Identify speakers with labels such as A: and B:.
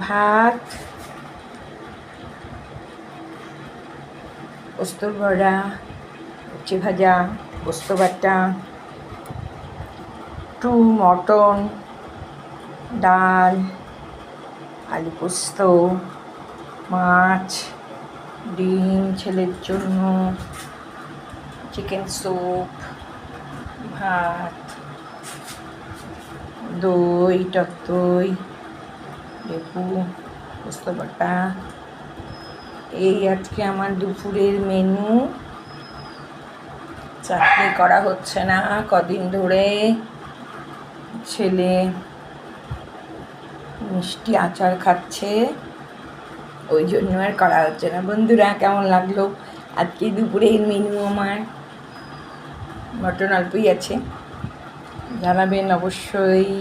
A: ভাত, পোস্তর বড়া, উচ্ছে ভাজা, পোস্ত বাটা, মটন, ডাল, আলু পোস্ত, মাছ, ডিম ছেলের জন্য, চিকেন স্যুপ, ভাত, দই, টক দই, লেবু, পোস্ত বাটা। এই আজকে আমার দুপুরের মেনু। চাটনি করা হচ্ছে না কদিন ধরে, ছেলে মিষ্টি আচার খাচ্ছে, ওই জন্য আর করা হচ্ছে না। বন্ধুরা, কেমন লাগলো আজকে দুপুরের মেনু আমার? মটন অল্পই আছে, জানাবেন অবশ্যই।